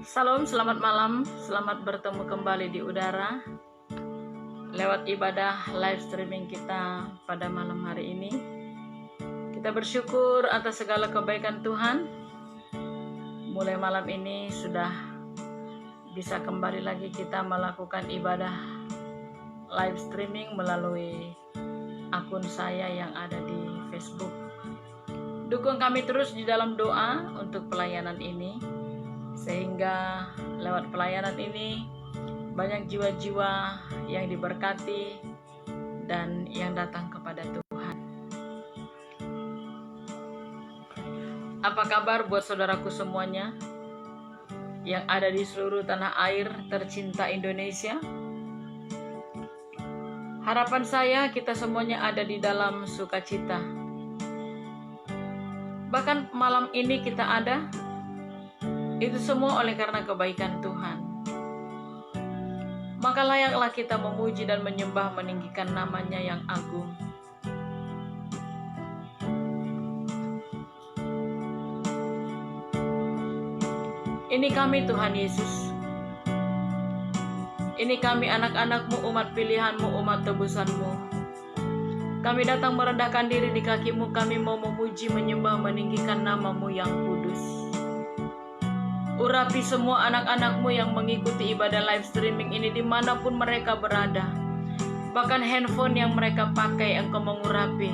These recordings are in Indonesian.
Salam, selamat malam, selamat bertemu kembali di udara lewat ibadah live streaming kita pada malam hari ini. Kita bersyukur atas segala kebaikan Tuhan. Mulai malam ini sudah bisa kembali lagi kita melakukan ibadah live streaming melalui akun saya yang ada di Facebook. Dukung kami terus di dalam doa untuk pelayanan ini, sehingga lewat pelayanan ini banyak jiwa-jiwa yang diberkati dan yang datang kepada Tuhan. Apa kabar buat saudaraku semuanya yang ada di seluruh tanah air tercinta Indonesia? Harapan saya kita semuanya ada di dalam sukacita. Bahkan malam ini kita ada, itu semua oleh karena kebaikan Tuhan. Maka layaklah kita memuji dan menyembah, meninggikan namanya yang agung. Ini kami Tuhan Yesus. Ini kami anak-anak-Mu, umat pilihan-Mu, umat tebusan-Mu. Kami datang merendahkan diri di kaki-Mu. Kami mau memuji, menyembah, meninggikan nama-Mu yang kudus. Urapi semua anak-anak-Mu yang mengikuti ibadah live streaming ini dimanapun mereka berada. Bahkan handphone yang mereka pakai Engkau mengurapi.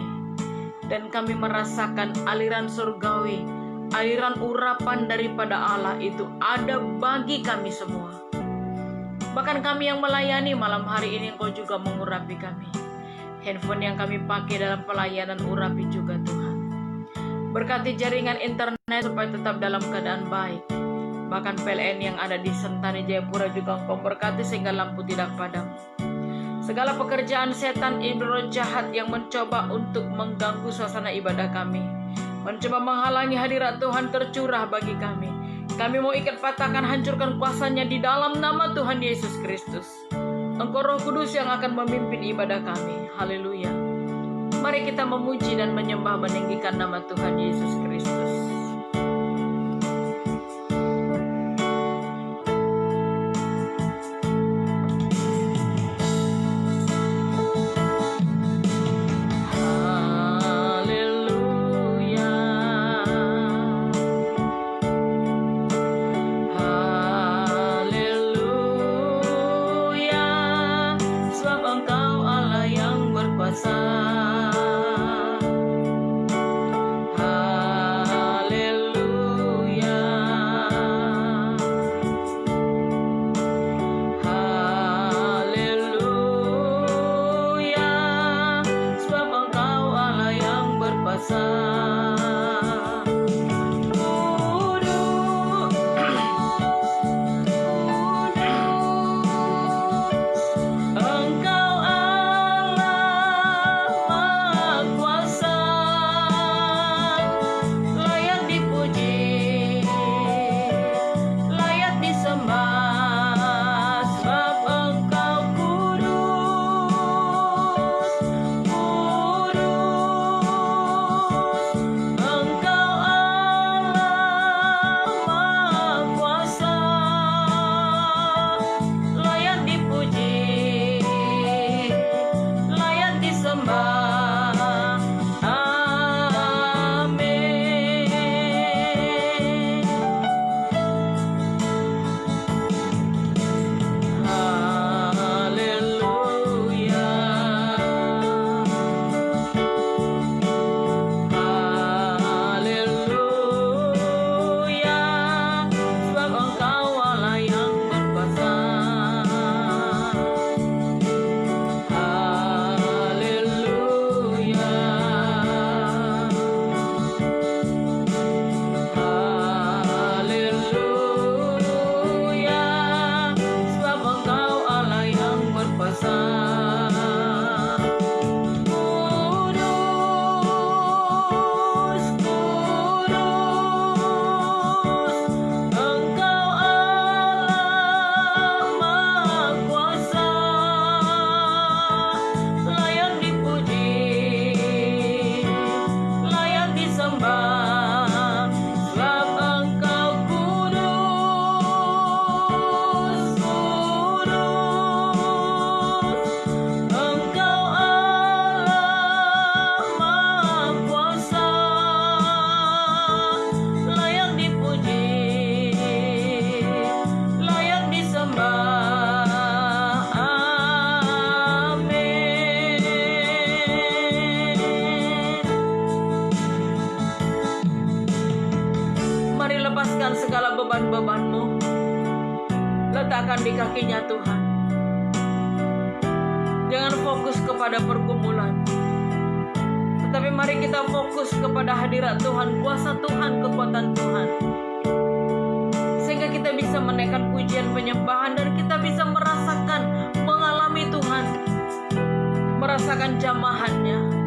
Dan kami merasakan aliran surgawi, aliran urapan daripada Allah itu ada bagi kami semua. Bahkan kami yang melayani malam hari ini Engkau juga mengurapi kami. Handphone yang kami pakai dalam pelayanan urapi juga Tuhan. Berkati jaringan internet supaya tetap dalam keadaan baik. Bahkan PLN yang ada di Sentani Jayapura juga Engkau berkati sehingga lampu tidak padam. Segala pekerjaan setan, iblis roh jahat yang mencoba untuk mengganggu suasana ibadah kami, mencoba menghalangi hadirat Tuhan tercurah bagi kami. Kami mau ikat, patahkan, hancurkan kuasanya di dalam nama Tuhan Yesus Kristus. Engkau Roh Kudus yang akan memimpin ibadah kami. Haleluya. Mari kita memuji dan menyembah, meninggikan nama Tuhan Yesus Kristus. lepaskan segala beban-bebanmu. Letakkan di kakinya Tuhan. Jangan fokus kepada pergumulan, tetapi mari kita fokus kepada hadirat Tuhan, kuasa Tuhan, kekuatan Tuhan, sehingga kita bisa menaikkan pujian penyembahan dan kita bisa merasakan, mengalami Tuhan, merasakan jamahannya.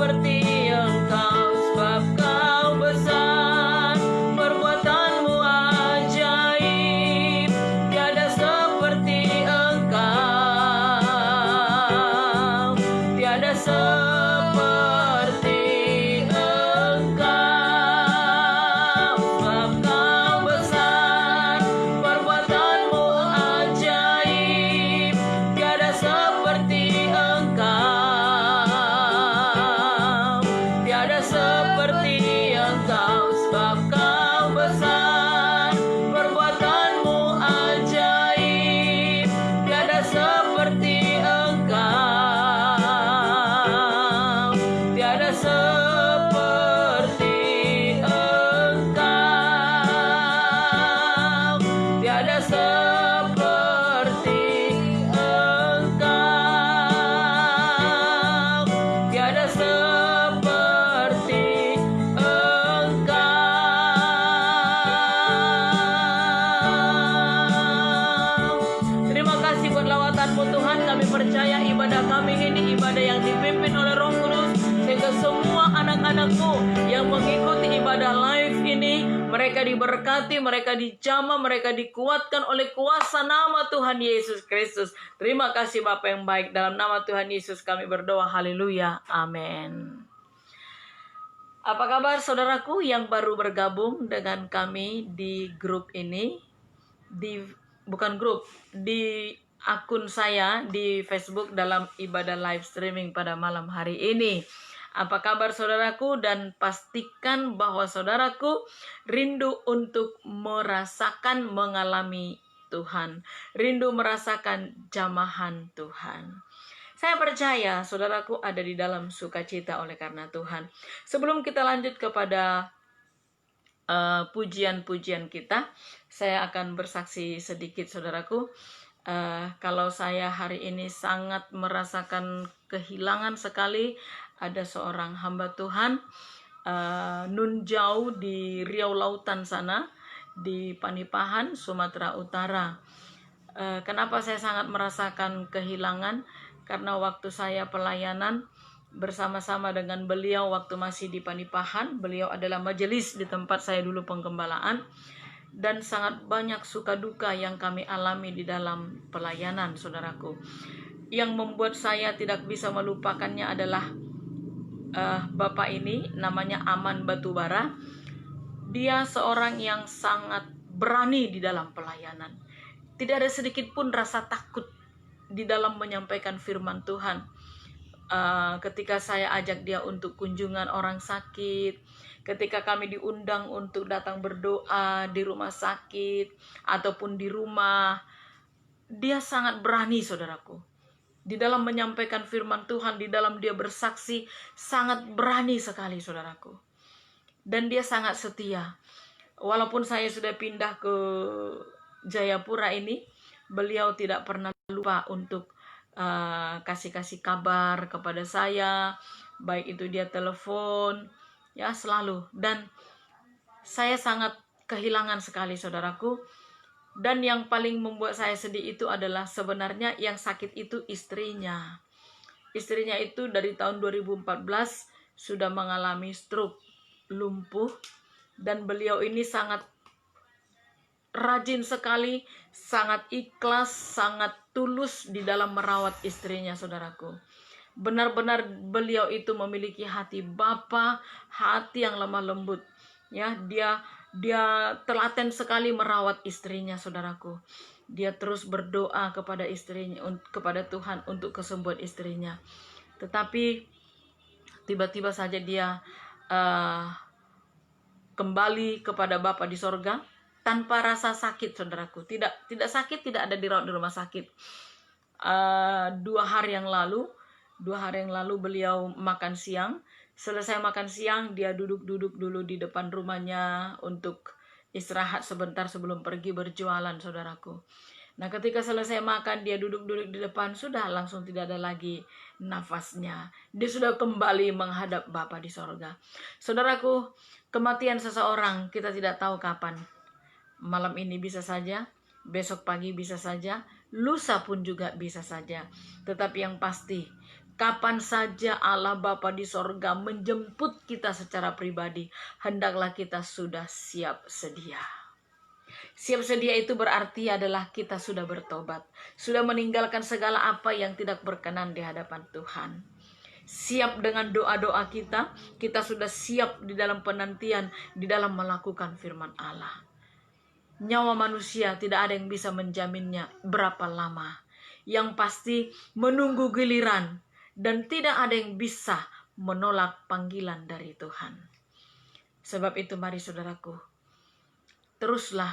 seperti Engkau, sebab Kau besar, perbuatanmu ajaib, tiada seperti Engkau, tiada seperti Engkau, sebab Kau besar, perbuatanmu ajaib, tiada seperti Engkau, tiada seperti Engkau, sebab Kau besar, perbuatanmu ajaib, tiada seperti Engkau, tiada seperti Engkau, tiada seperti Engkau, tiada seperti Engkau. Terima kasih buat lawatan-Mu Tuhan. Kami percaya ibadah kami ini ibadah yang dipimpin oleh Roh Kudus, sehingga semua anak-anak-Mu yang mengikuti ibadah live ini, mereka diberkati, mereka dijamah, mereka dikuatkan oleh kuasa nama Tuhan Yesus Kristus. Terima kasih Bapa yang baik. Dalam nama Tuhan Yesus kami berdoa. Haleluya. Amin. Apa kabar saudaraku yang baru bergabung dengan kami di grup ini? Di akun saya di Facebook dalam ibadah live streaming pada malam hari ini. Apa kabar saudaraku? Dan pastikan bahwa saudaraku rindu untuk merasakan, mengalami Tuhan, rindu merasakan jamahan Tuhan. Saya percaya saudaraku ada di dalam sukacita oleh karena Tuhan. Sebelum kita lanjut kepada pujian-pujian kita, saya akan bersaksi sedikit saudaraku. Kalau saya hari ini sangat merasakan kehilangan sekali. Ada seorang hamba Tuhan nun jauh di Riau Lautan sana, di Panipahan, Sumatera Utara. Kenapa saya sangat merasakan kehilangan? Karena waktu saya pelayanan bersama-sama dengan beliau waktu masih di Panipahan, beliau adalah majelis di tempat saya dulu penggembalaan, dan sangat banyak suka duka yang kami alami di dalam pelayanan saudaraku. Yang membuat saya tidak bisa melupakannya adalah Bapak ini namanya Aman Batubara. Dia seorang yang sangat berani di dalam pelayanan. Tidak ada sedikit pun rasa takut di dalam menyampaikan firman Tuhan. Ketika saya ajak dia untuk kunjungan orang sakit, ketika kami diundang untuk datang berdoa di rumah sakit ataupun di rumah, dia sangat berani saudaraku. Di dalam menyampaikan firman Tuhan, di dalam dia bersaksi, sangat berani sekali saudaraku. Dan dia sangat setia. Walaupun saya sudah pindah ke Jayapura ini, beliau tidak pernah lupa untuk kasih kabar kepada saya, baik itu dia telepon, ya selalu. Dan saya sangat kehilangan sekali saudaraku. Dan yang paling membuat saya sedih itu adalah sebenarnya yang sakit itu istrinya. Istrinya itu dari tahun 2014 sudah mengalami stroke, lumpuh, dan beliau ini sangat rajin sekali, sangat ikhlas, sangat tulus di dalam merawat istrinya saudaraku. Benar-benar beliau itu memiliki hati bapa, hati yang lemah lembut. Ya, dia telaten sekali merawat istrinya saudaraku. Dia terus berdoa kepada istrinya, kepada Tuhan untuk kesembuhan istrinya. Tetapi tiba-tiba saja dia kembali kepada Bapa di sorga tanpa rasa sakit saudaraku. Tidak sakit, tidak ada dirawat di rumah sakit. 2 hari yang lalu beliau makan siang. Selesai makan siang, dia duduk dulu di depan rumahnya untuk istirahat sebentar sebelum pergi berjualan saudaraku. Nah, ketika selesai makan, dia duduk di depan, sudah langsung tidak ada lagi nafasnya. Dia sudah kembali menghadap Bapa di sorga. Saudaraku, kematian seseorang kita tidak tahu kapan. Malam ini bisa saja, besok pagi bisa saja, lusa pun juga bisa saja. Tetapi yang pasti, Kapan saja Allah Bapa di sorga menjemput kita secara pribadi, hendaklah kita sudah siap sedia. Siap sedia itu berarti adalah kita sudah bertobat, sudah meninggalkan segala apa yang tidak berkenan di hadapan Tuhan. Siap dengan doa-doa kita sudah siap di dalam penantian, di dalam melakukan firman Allah. Nyawa manusia tidak ada yang bisa menjaminnya berapa lama. Yang pasti menunggu giliran, dan tidak ada yang bisa menolak panggilan dari Tuhan. Sebab itu mari saudaraku, teruslah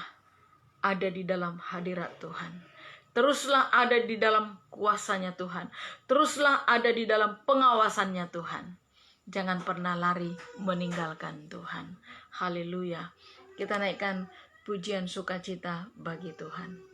ada di dalam hadirat Tuhan. Teruslah ada di dalam kuasanya Tuhan. Teruslah ada di dalam pengawasannya Tuhan. Jangan pernah lari meninggalkan Tuhan. Haleluya. Kita naikkan pujian sukacita bagi Tuhan.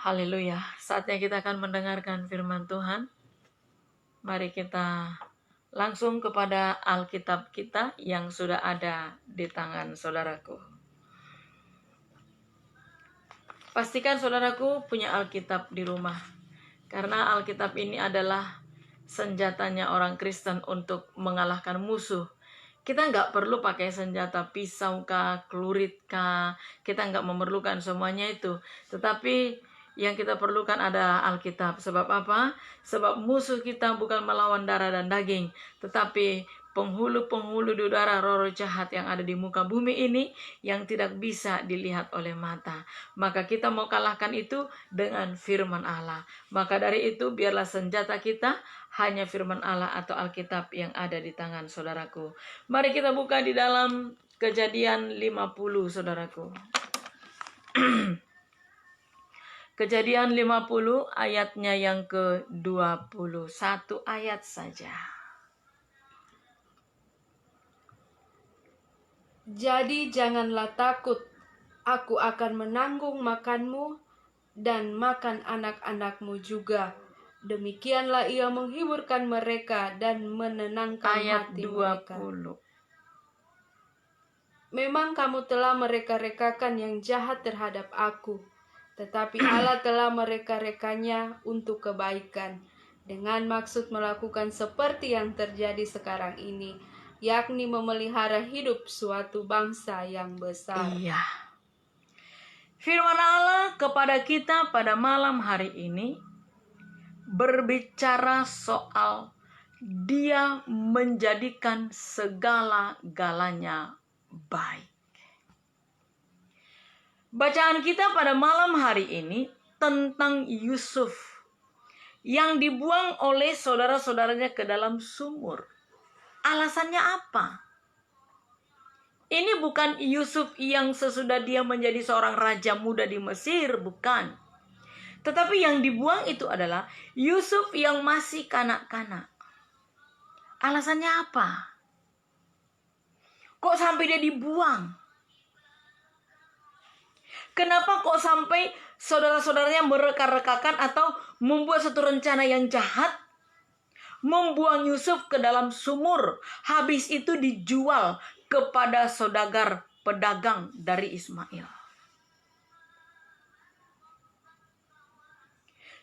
Haleluya. Saatnya kita akan mendengarkan firman Tuhan. Mari kita langsung kepada Alkitab kita yang sudah ada di tangan saudaraku. Pastikan saudaraku punya Alkitab di rumah. Karena Alkitab ini adalah senjatanya orang Kristen untuk mengalahkan musuh. Kita nggak perlu pakai senjata pisau kah, klurit kah. Kita nggak memerlukan semuanya itu. Tetapi Yang kita perlukan ada Alkitab. Sebab apa? Sebab musuh kita bukan melawan darah dan daging, tetapi penghulu-penghulu di udara, roh-roh jahat yang ada di muka bumi ini yang tidak bisa dilihat oleh mata. Maka kita mau kalahkan itu dengan firman Allah. Maka dari itu biarlah senjata kita hanya firman Allah atau Alkitab yang ada di tangan saudaraku. Mari kita buka di dalam Kejadian 50, saudaraku. Kejadian 50 ayatnya yang ke-20. Satu ayat saja. Jadi janganlah takut, aku akan menanggung makanmu dan makan anak-anakmu juga. Demikianlah ia menghiburkan mereka dan menenangkan Ayat hati 20. mereka. Memang kamu telah mereka-rekakan yang jahat terhadap aku, tetapi Allah telah mereka-rekanya untuk kebaikan, dengan maksud melakukan seperti yang terjadi sekarang ini, yakni memelihara hidup suatu bangsa yang besar. Iya. Firman Allah kepada kita pada malam hari ini berbicara soal Dia menjadikan segala-galanya baik. Bacaan kita pada malam hari ini tentang Yusuf yang dibuang oleh saudara-saudaranya ke dalam sumur. Alasannya apa? Ini bukan Yusuf yang sesudah dia menjadi seorang raja muda di Mesir, bukan. Tetapi yang dibuang itu adalah Yusuf yang masih kanak-kanak. Alasannya apa? Kok sampai dia dibuang? Kenapa kok sampai saudara-saudaranya mereka-rekakan atau membuat satu rencana yang jahat? Membuang Yusuf ke dalam sumur. Habis itu dijual kepada saudagar pedagang dari Ismail.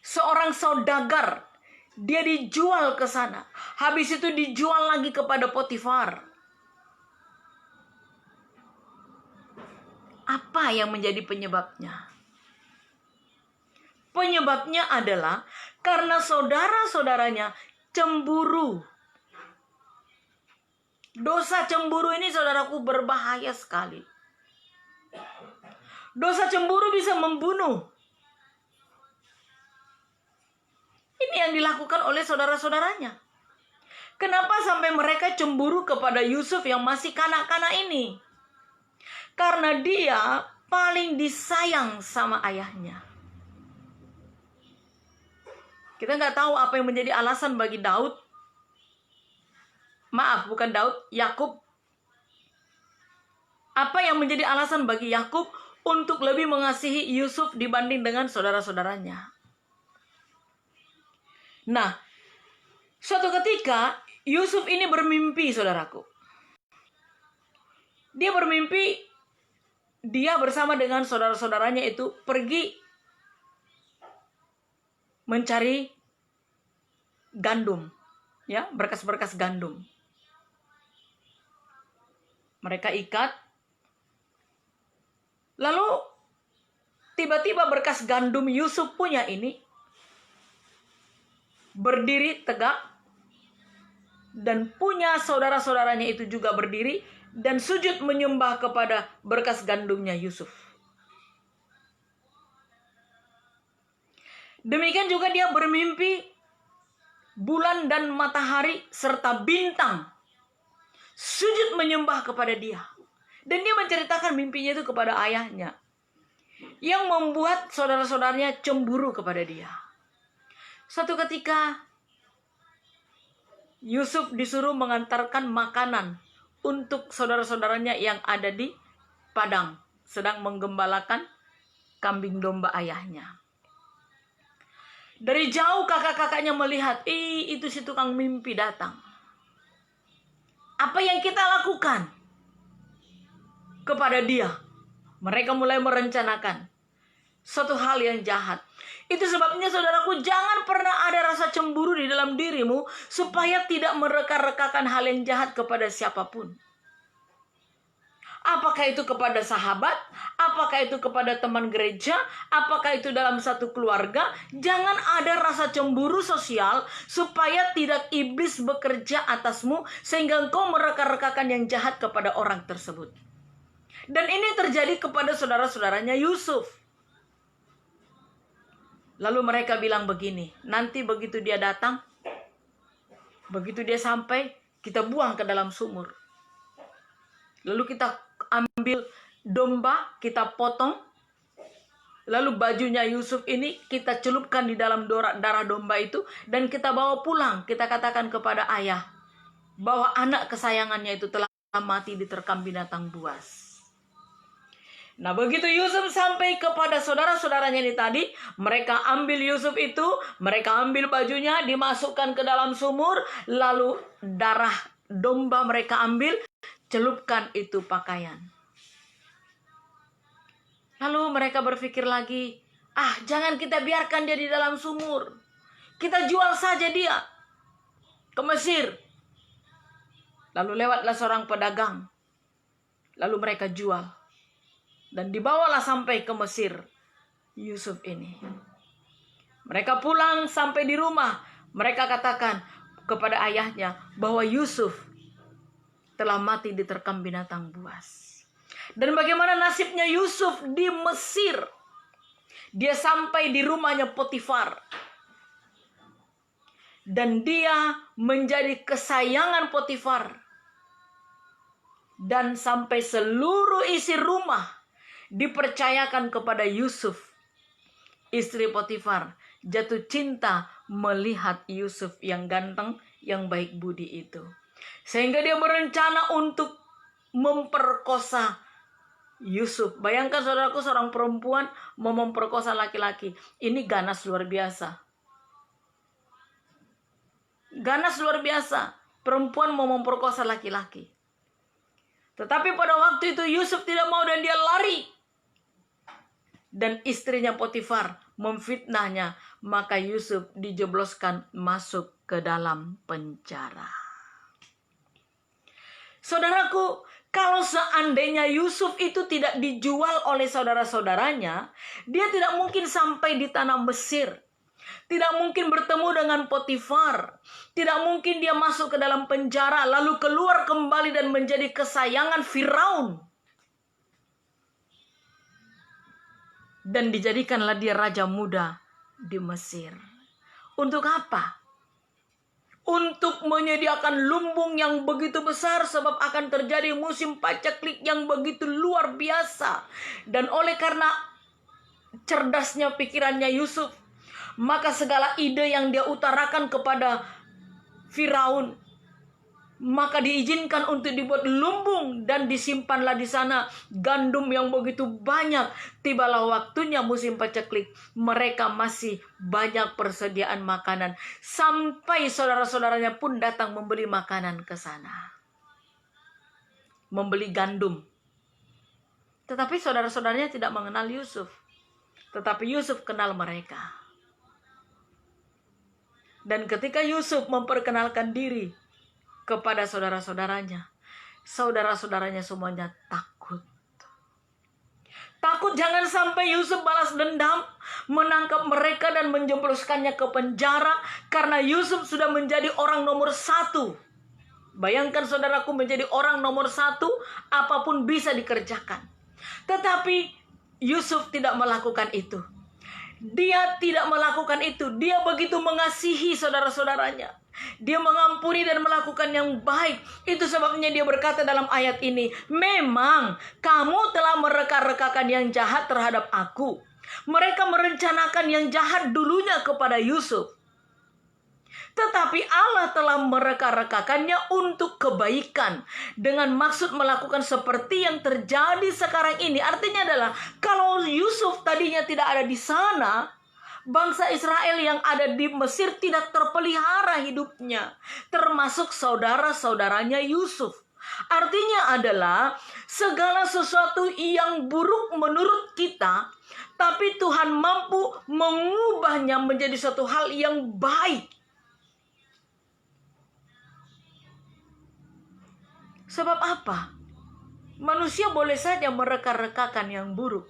Seorang saudagar, dia dijual ke sana. Habis itu dijual lagi kepada Potifar. Apa yang menjadi penyebabnya? Penyebabnya adalah karena saudara-saudaranya cemburu. Dosa cemburu ini, saudaraku, berbahaya sekali. Dosa cemburu bisa membunuh. Ini yang dilakukan oleh saudara-saudaranya. Kenapa sampai mereka cemburu kepada Yusuf yang masih kanak-kanak ini? Karena dia paling disayang sama ayahnya. Kita nggak tahu apa yang menjadi alasan bagi Daud. Maaf, bukan Daud, Yakub. Apa yang menjadi alasan bagi Yakub untuk lebih mengasihi Yusuf dibanding dengan saudara-saudaranya? Nah, suatu ketika Yusuf ini bermimpi, saudaraku. Dia bermimpi, dia bersama dengan saudara-saudaranya itu pergi mencari gandum, ya, berkas-berkas gandum. Mereka ikat. Lalu tiba-tiba berkas gandum Yusuf punya ini berdiri tegak, dan punya saudara-saudaranya itu juga berdiri dan sujud menyembah kepada berkas gandumnya Yusuf. Demikian juga dia bermimpi bulan dan matahari serta bintang sujud menyembah kepada dia. Dan dia menceritakan mimpinya itu kepada ayahnya, yang membuat saudara-saudaranya cemburu kepada dia. Suatu ketika Yusuf disuruh mengantarkan makanan untuk saudara-saudaranya yang ada di padang, sedang menggembalakan kambing domba ayahnya. Dari jauh kakak-kakaknya melihat, itu si tukang mimpi datang. Apa yang kita lakukan kepada dia? Mereka mulai merencanakan suatu hal yang jahat. Itu sebabnya, saudaraku, jangan pernah ada rasa cemburu di dalam dirimu supaya tidak mereka-rekakan hal yang jahat kepada siapapun. Apakah itu kepada sahabat? Apakah itu kepada teman gereja? Apakah itu dalam satu keluarga? Jangan ada rasa cemburu sosial supaya tidak iblis bekerja atasmu sehingga engkau mereka-rekakan yang jahat kepada orang tersebut. Dan ini terjadi kepada saudara-saudaranya Yusuf. Lalu mereka bilang begini, nanti begitu dia datang, begitu dia sampai, kita buang ke dalam sumur. Lalu kita ambil domba, kita potong. Lalu bajunya Yusuf ini kita celupkan di dalam darah domba itu. Dan kita bawa pulang. Kita katakan kepada ayah bahwa anak kesayangannya itu telah mati diterkam binatang buas. Nah, begitu Yusuf sampai kepada saudara-saudaranya ini tadi, mereka ambil Yusuf itu, mereka ambil bajunya, dimasukkan ke dalam sumur, lalu darah domba mereka ambil, celupkan itu pakaian. Lalu mereka berpikir lagi, jangan kita biarkan dia di dalam sumur. Kita jual saja dia ke Mesir. Lalu lewatlah seorang pedagang. Lalu mereka jual. Dan dibawalah sampai ke Mesir Yusuf ini. Mereka pulang sampai di rumah. Mereka katakan kepada ayahnya bahwa Yusuf telah mati diterkam binatang buas. Dan bagaimana nasibnya Yusuf di Mesir? Dia sampai di rumahnya Potifar. Dan dia menjadi kesayangan Potifar. Dan sampai seluruh isi rumah dipercayakan kepada Yusuf. Istri Potifar jatuh cinta melihat Yusuf yang ganteng, yang baik budi itu. Sehingga dia berencana untuk memperkosa Yusuf. Bayangkan saudaraku, seorang perempuan mau memperkosa laki-laki. Ini ganas luar biasa. Ganas luar biasa. Perempuan mau memperkosa laki-laki. Tetapi pada waktu itu Yusuf tidak mau dan dia lari. Dan istrinya Potifar memfitnahnya. Maka Yusuf dijebloskan masuk ke dalam penjara. Saudaraku, kalau seandainya Yusuf itu tidak dijual oleh saudara-saudaranya, dia tidak mungkin sampai di tanah Mesir. Tidak mungkin bertemu dengan Potifar. Tidak mungkin dia masuk ke dalam penjara lalu keluar kembali dan menjadi kesayangan Firaun. Dan dijadikanlah dia raja muda di Mesir. Untuk apa? Untuk menyediakan lumbung yang begitu besar, sebab akan terjadi musim paceklik yang begitu luar biasa. Dan oleh karena cerdasnya pikirannya Yusuf, maka segala ide yang dia utarakan kepada Firaun, maka diizinkan untuk dibuat lumbung dan disimpanlah di sana gandum yang begitu banyak. Tibalah waktunya musim paceklik, mereka masih banyak persediaan makanan. Sampai saudara-saudaranya pun datang membeli makanan ke sana. Membeli gandum. Tetapi saudara-saudaranya tidak mengenal Yusuf. Tetapi Yusuf kenal mereka. Dan ketika Yusuf memperkenalkan diri kepada saudara-saudaranya, saudara-saudaranya semuanya takut. Takut jangan sampai Yusuf balas dendam, menangkap mereka dan menjebloskannya ke penjara, karena Yusuf sudah menjadi orang nomor 1. Bayangkan saudaraku, menjadi orang nomor 1, apapun bisa dikerjakan. Tetapi Yusuf tidak melakukan itu. Dia tidak melakukan itu. Dia begitu mengasihi saudara-saudaranya. Dia mengampuni dan melakukan yang baik. Itu sebabnya dia berkata dalam ayat ini, memang kamu telah mereka-rekakan yang jahat terhadap aku. Mereka merencanakan yang jahat dulunya kepada Yusuf. Tetapi Allah telah mereka-rekakannya untuk kebaikan, dengan maksud melakukan seperti yang terjadi sekarang ini. Artinya adalah, kalau Yusuf tadinya tidak ada di sana, bangsa Israel yang ada di Mesir tidak terpelihara hidupnya, termasuk saudara-saudaranya Yusuf. Artinya adalah, segala sesuatu yang buruk menurut kita, tapi Tuhan mampu mengubahnya menjadi suatu hal yang baik. Sebab apa? Manusia boleh saja mereka-rekakan yang buruk.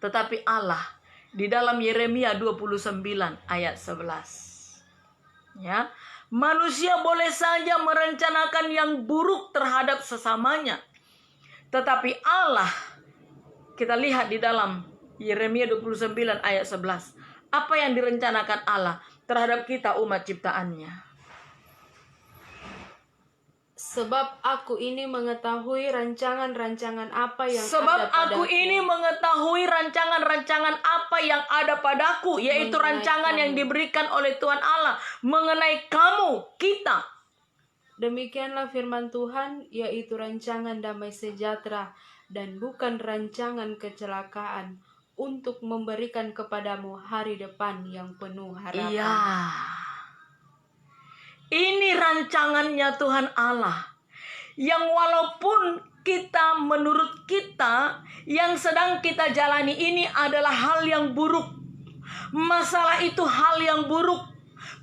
Tetapi Allah di dalam Yeremia 29 ayat 11. Ya, manusia boleh saja merencanakan yang buruk terhadap sesamanya. Tetapi Allah, kita lihat di dalam Yeremia 29 ayat 11. Apa yang direncanakan Allah terhadap kita umat ciptaannya? Sebab aku ini mengetahui rancangan-rancangan apa yang Sebab ada padaku. aku ini mengetahui rancangan-rancangan apa yang ada padaku, yaitu Mengenai rancangan kamu. yang diberikan oleh Tuhan Allah mengenai kamu, kita. Demikianlah firman Tuhan, yaitu rancangan damai sejahtera dan bukan rancangan kecelakaan, untuk memberikan kepadamu hari depan yang penuh harapan. Iya. Ini rancangannya Tuhan Allah. Yang walaupun kita, menurut kita, yang sedang kita jalani ini adalah hal yang buruk. Masalah itu hal yang buruk.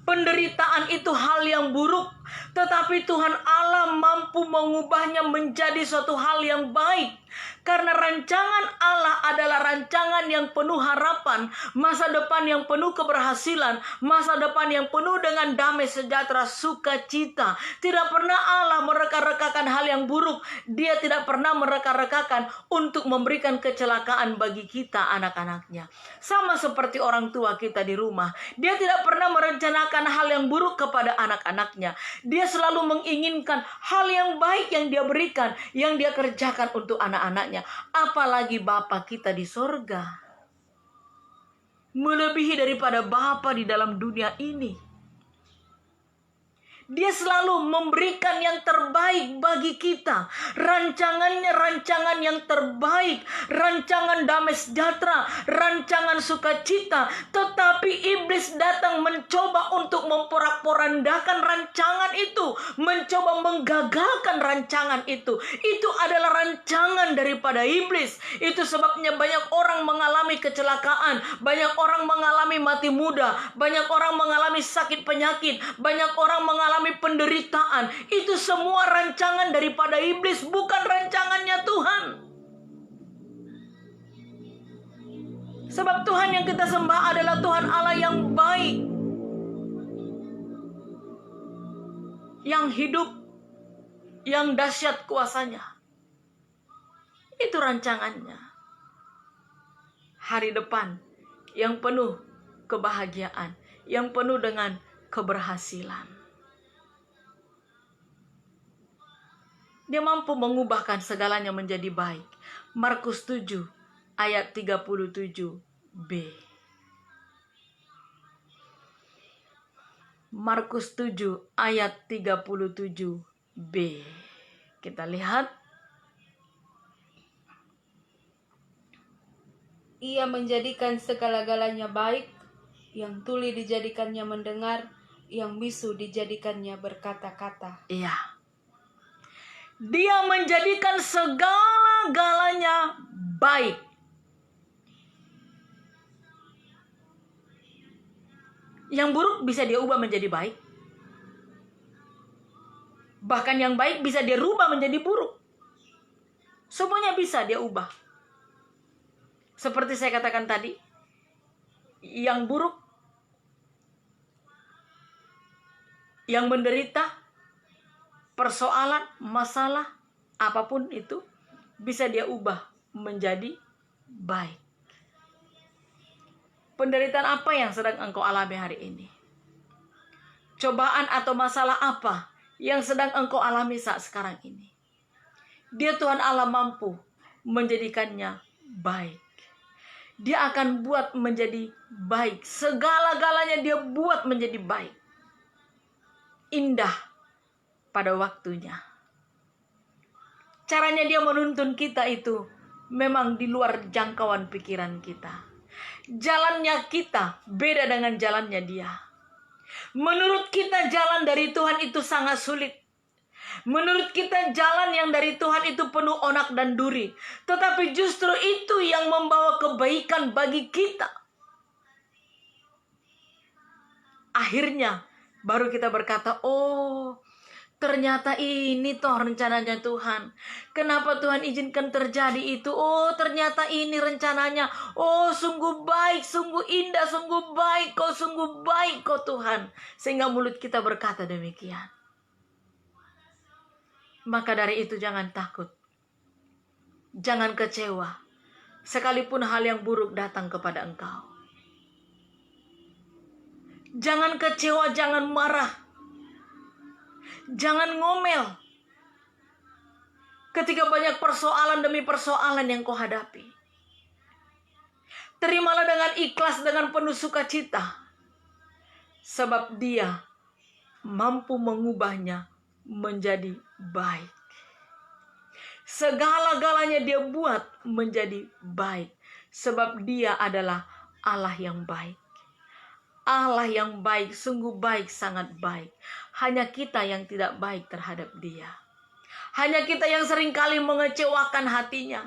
Penderitaan itu hal yang buruk. Tetapi Tuhan Allah mampu mengubahnya menjadi suatu hal yang baik. Karena rancangan Allah adalah rancangan yang penuh harapan, masa depan yang penuh keberhasilan, masa depan yang penuh dengan damai sejahtera, sukacita. Tidak pernah Allah mereka-rekakan hal yang buruk. Dia tidak pernah mereka-rekakan untuk memberikan kecelakaan bagi kita, anak-anaknya. Sama seperti orang tua kita di rumah. Dia tidak pernah merencanakan hal yang buruk kepada anak-anaknya. Dia selalu menginginkan hal yang baik yang dia berikan, yang dia kerjakan untuk anak-anaknya. Apalagi Bapa kita di sorga, melebihi daripada Bapa di dalam dunia ini. Dia selalu memberikan yang terbaik bagi kita. Rancangannya rancangan yang terbaik. Rancangan damai sejahtera. Rancangan sukacita. Tetapi iblis datang mencoba untuk memporak-porandakan rancangan itu. Mencoba menggagalkan rancangan itu. Itu adalah rancangan daripada iblis. Itu sebabnya banyak orang mengalami kecelakaan. Banyak orang mengalami mati muda. Banyak orang mengalami sakit penyakit. Banyak orang mengalami penderitaan. Itu semua rancangan daripada iblis, bukan rancangannya Tuhan. Sebab Tuhan yang kita sembah adalah Tuhan Allah yang baik, yang hidup, yang dahsyat kuasanya. Itu rancangannya. Hari depan yang penuh kebahagiaan, yang penuh dengan keberhasilan. Dia mampu mengubahkan segalanya menjadi baik. Markus 7 ayat 37b. Markus 7 ayat 37b. Kita lihat. Ia menjadikan segala-galanya baik, yang tuli dijadikannya mendengar, yang bisu dijadikannya berkata-kata. Iya. Dia menjadikan segala-galanya baik. Yang buruk bisa dia ubah menjadi baik. Bahkan yang baik bisa dia rubah menjadi buruk. Semuanya bisa dia ubah. Seperti saya katakan tadi, yang buruk, yang menderita, persoalan, masalah, apapun itu, bisa dia ubah menjadi baik. Penderitaan apa yang sedang engkau alami hari ini? Cobaan atau masalah apa yang sedang engkau alami saat sekarang ini? Dia Tuhan Allah mampu menjadikannya baik. Dia akan buat menjadi baik. Segala-galanya dia buat menjadi baik. Indah pada waktunya. Caranya dia menuntun kita itu memang di luar jangkauan pikiran kita. Jalannya kita beda dengan jalannya dia. Menurut kita jalan dari Tuhan itu sangat sulit. Menurut kita jalan yang dari Tuhan itu penuh onak dan duri. Tetapi justru itu yang membawa kebaikan bagi kita. Akhirnya baru kita berkata, oh, Ternyata ini toh rencananya Tuhan. Kenapa Tuhan izinkan terjadi itu? Oh, ternyata ini rencananya. Oh, sungguh baik, sungguh indah, sungguh baik kau Tuhan. Sehingga mulut kita berkata demikian. Maka dari itu jangan takut. Jangan kecewa. Sekalipun hal yang buruk datang kepada engkau. Jangan kecewa, jangan marah. Jangan ngomel ketika banyak persoalan demi persoalan yang kau hadapi. Terimalah dengan ikhlas, dengan penuh sukacita. Sebab Dia mampu mengubahnya menjadi baik. Segala-galanya Dia buat menjadi baik. Sebab Dia adalah Allah yang baik. Allah yang baik, sungguh baik, sangat baik. Hanya kita yang tidak baik terhadap Dia. Hanya kita yang seringkali mengecewakan hatinya.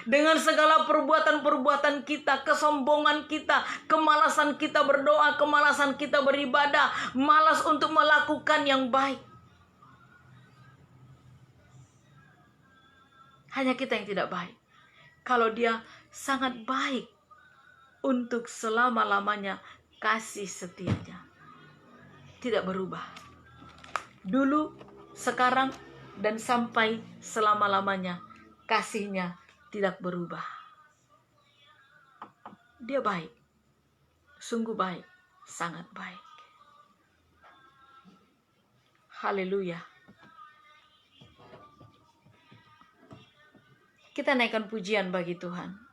Dengan segala perbuatan-perbuatan kita, kesombongan kita, kemalasan kita berdoa, kemalasan kita beribadah, malas untuk melakukan yang baik. Hanya kita yang tidak baik. Kalau Dia sangat baik untuk selama-lamanya, kasih setianya tidak berubah. Dulu, sekarang, dan sampai selama-lamanya, kasihnya tidak berubah. Dia baik, sungguh baik, sangat baik. Haleluya. Kita naikkan pujian bagi Tuhan.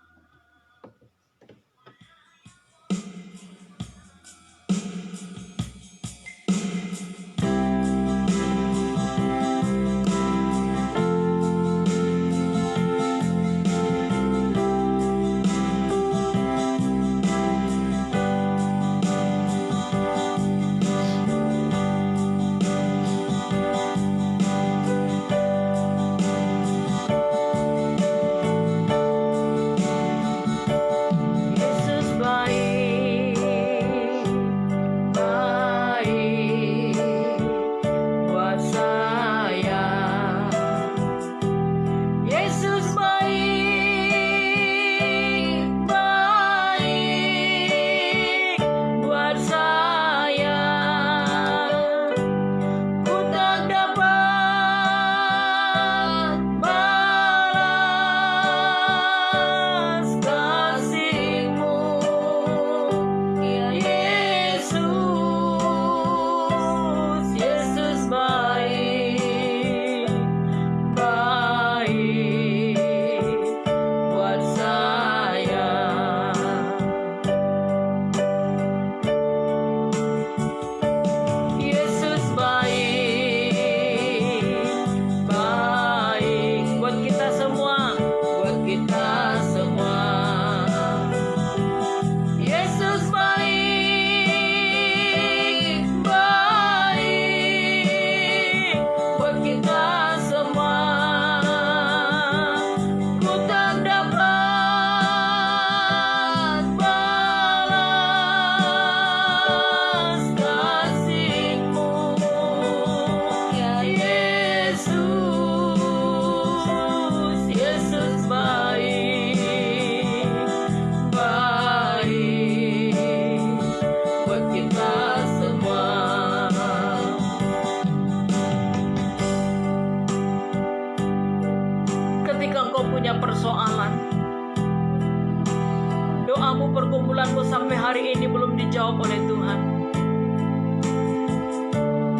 Pergumulanmu sampai hari ini belum dijawab oleh Tuhan.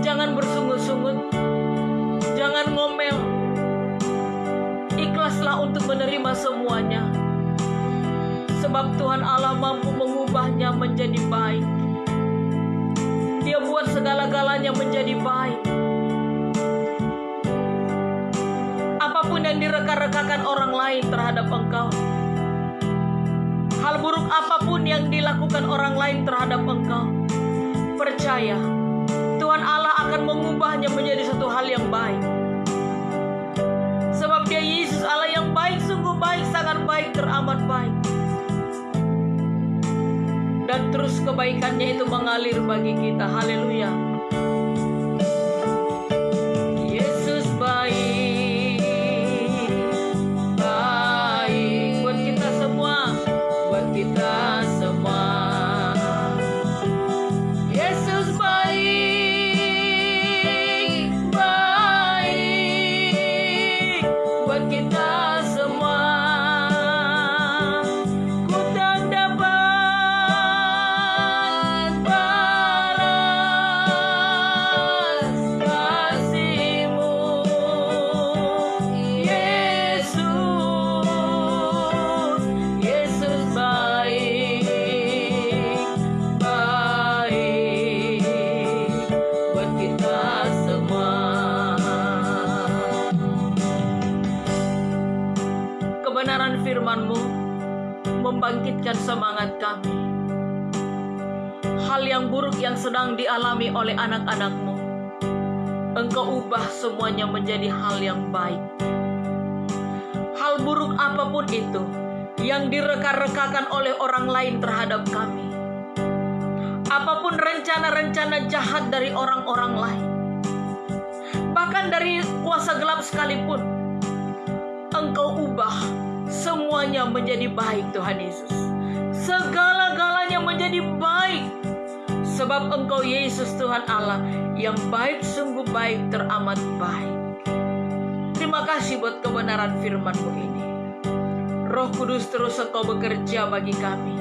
Jangan bersungut-sungut, jangan ngomel. Ikhlaslah untuk menerima semuanya. Sebab Tuhan Allah mampu mengubahnya menjadi baik. Dia buat segala-galanya menjadi baik. Apapun yang direka-rekakan orang lain terhadap engkau, hal buruk apapun yang dilakukan orang lain terhadap engkau, percaya Tuhan Allah akan mengubahnya menjadi satu hal yang baik. Sebab Dia Yesus Allah yang baik, sungguh baik, sangat baik, teramat baik. Dan terus kebaikannya itu mengalir bagi kita. Haleluya. membangkitkan semangat kami. Hal yang buruk yang sedang dialami oleh anak-anak-Mu, Engkau ubah semuanya menjadi hal yang baik. Hal buruk apapun itu yang direka-rekakan oleh orang lain terhadap kami, apapun rencana-rencana jahat dari orang-orang lain, bahkan dari kuasa gelap sekalipun, Engkau ubah semuanya menjadi baik, Tuhan Yesus. Segala-galanya menjadi baik, sebab Engkau Yesus Tuhan Allah yang baik, sungguh baik, teramat baik. Terima kasih buat kebenaran firman-Mu ini. Roh Kudus terus Engkau bekerja bagi kami.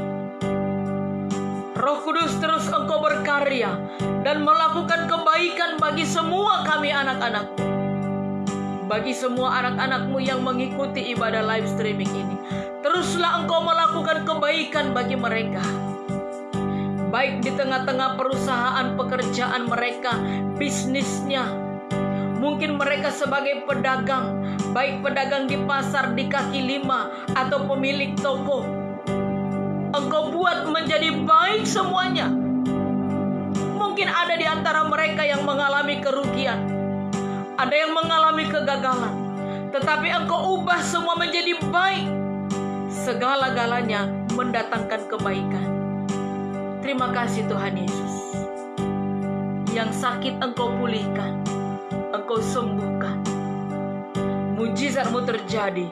Roh Kudus terus Engkau berkarya dan melakukan kebaikan bagi semua kami anak-anak-Mu. Bagi semua anak-anak-Mu yang mengikuti ibadah live streaming ini, teruslah Engkau melakukan kebaikan bagi mereka. Baik di tengah-tengah perusahaan pekerjaan mereka, bisnisnya. Mungkin mereka sebagai pedagang, baik pedagang di pasar, di kaki lima, atau pemilik toko. Engkau buat menjadi baik semuanya. Mungkin ada di antara mereka yang mengalami kerugian, ada yang mengalami kegagalan, tetapi Engkau ubah semua menjadi baik. Segala-galanya mendatangkan kebaikan. Terima kasih Tuhan Yesus. Yang sakit Engkau pulihkan, Engkau sembuhkan. Mujizat-Mu terjadi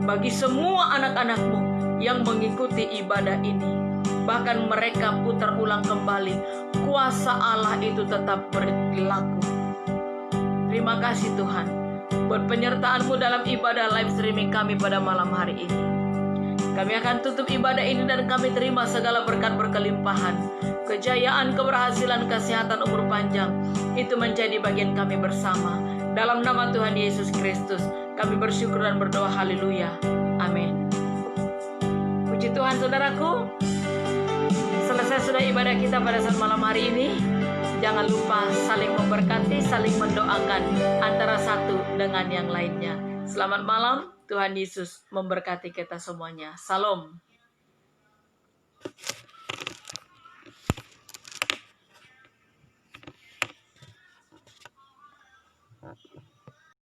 bagi semua anak-anak-Mu yang mengikuti ibadah ini. Bahkan mereka putar ulang kembali, kuasa Allah itu tetap berlaku. Terima kasih Tuhan buat penyertaan-Mu dalam ibadah live streaming kami pada malam hari ini. Kami akan tutup ibadah ini dan kami terima segala berkat berkelimpahan, kejayaan, keberhasilan, kesehatan, umur panjang. Itu menjadi bagian kami bersama. Dalam nama Tuhan Yesus Kristus, kami bersyukur dan berdoa. Haleluya. Amin. Puji Tuhan saudaraku. Selesai sudah ibadah kita pada saat malam hari ini. Jangan lupa saling memberkati, saling mendoakan antara satu dengan yang lainnya. Selamat malam, Tuhan Yesus memberkati kita semuanya. Salam.